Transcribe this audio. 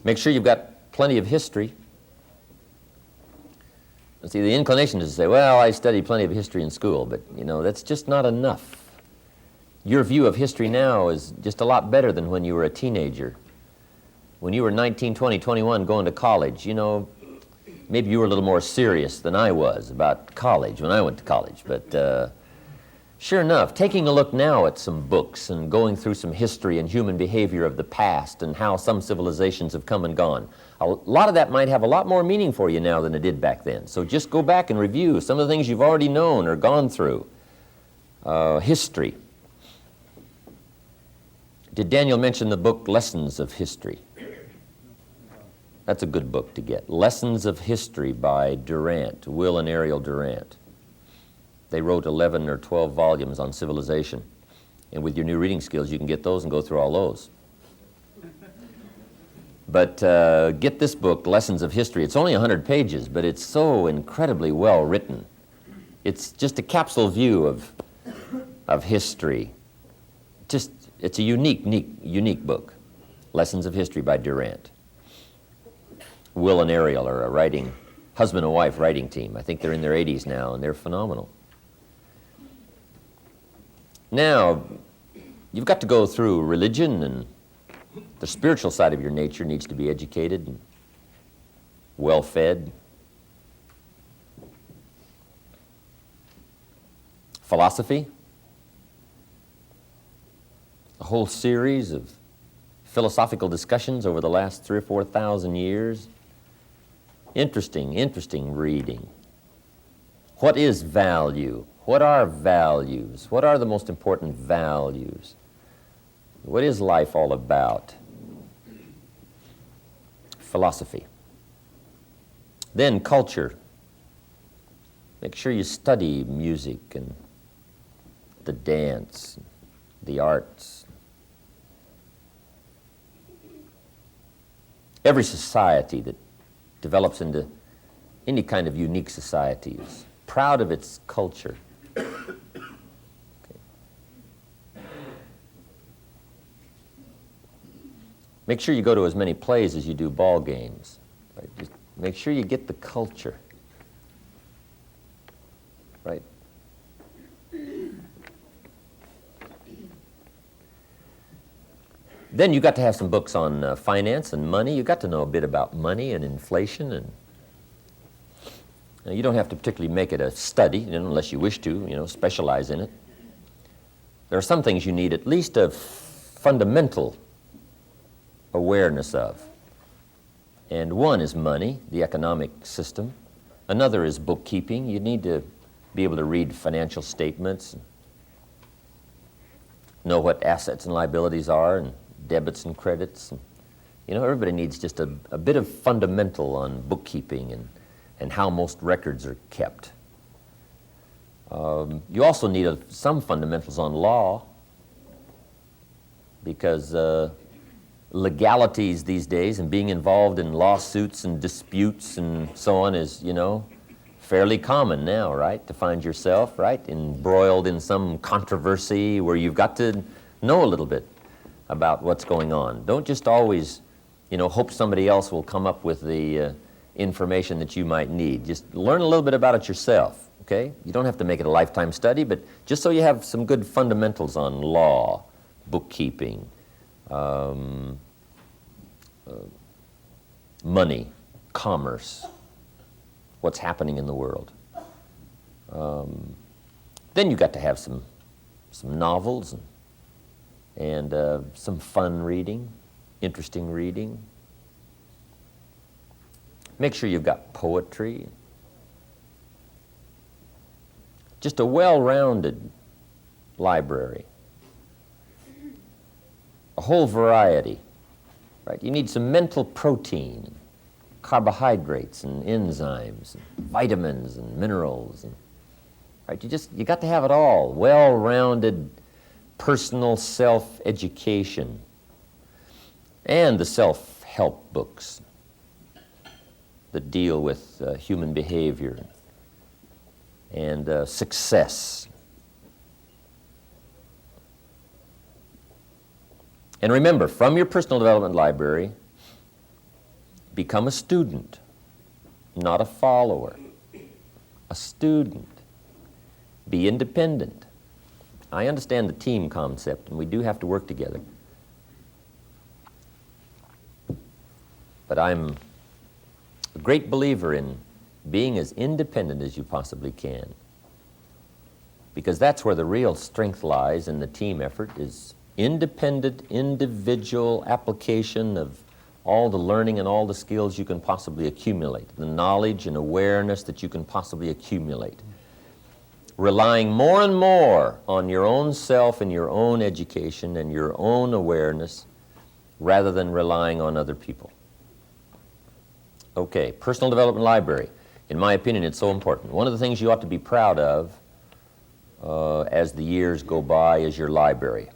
Make sure you've got plenty of history. See, the inclination is to say, well, I studied plenty of history in school, but, that's just not enough. Your view of history now is just a lot better than when you were a teenager. When you were 19, 20, 21 going to college, maybe you were a little more serious than I was about college when I went to college. But sure enough, taking a look now at some books and going through some history and human behavior of the past and how some civilizations have come and gone, a lot of that might have a lot more meaning for you now than it did back then. So just go back and review some of the things you've already known or gone through. History. Did Daniel mention the book Lessons of History? That's a good book to get. Lessons of History by Durant, Will and Ariel Durant. They wrote 11 or 12 volumes on civilization. And with your new reading skills, you can get those and go through all those. But get this book, Lessons of History. It's only 100 pages, but it's so incredibly well written. It's just a capsule view of history. It's a unique book. Lessons of History by Durant. Will and Ariel are a writing, husband and wife writing team. I think they're in their 80s now, and they're phenomenal. Now, you've got to go through religion, and the spiritual side of your nature needs to be educated and well-fed. Philosophy, a whole series of philosophical discussions over the last 3,000 or 4,000 years. Interesting reading. What is value? What are values? What are the most important values? What is life all about? Philosophy. Then culture. Make sure you study music and the dance, the arts. Every society that develops into any kind of unique society is proud of its culture. Okay. Make sure you go to as many plays as you do ball games. Right? Just make sure you get the culture. Right? Then you got to have some books on finance and money. You got to know a bit about money and inflation, and you don't have to particularly make it a study, unless you wish to, specialize in it. There are some things you need at least a fundamental awareness of. And one is money, the economic system. Another is bookkeeping. You need to be able to read financial statements, know what assets and liabilities are, and debits and credits. Everybody needs just a bit of fundamental on bookkeeping and how most records are kept. You also need some fundamentals on law, because legalities these days and being involved in lawsuits and disputes and so on is, fairly common now, right? To find yourself, right, embroiled in some controversy where you've got to know a little bit about what's going on. Don't just always, hope somebody else will come up with the information that you might need. Just learn a little bit about it yourself, okay? You don't have to make it a lifetime study, but just so you have some good fundamentals on law, bookkeeping, money, commerce, what's happening in the world. Then you got to have some novels and some fun reading, interesting reading. Make sure you've got poetry. Just a well-rounded library. A whole variety, right? You need some mental protein, carbohydrates and enzymes, and vitamins and minerals, right? You got to have it all. Well-rounded personal self-education, and the self-help books that deal with human behavior and success. And remember, from your personal development library, Become a student, not a follower. A student. Be independent. I understand the team concept, and we do have to work together. But I'm a great believer in being as independent as you possibly can, because that's where the real strength lies in the team effort, is independent, individual application of all the learning and all the skills you can possibly accumulate, the knowledge and awareness that you can possibly accumulate, relying more and more on your own self and your own education and your own awareness rather than relying on other people. Okay, personal development library. In my opinion, it's so important. One of the things you ought to be proud of as the years go by is your library.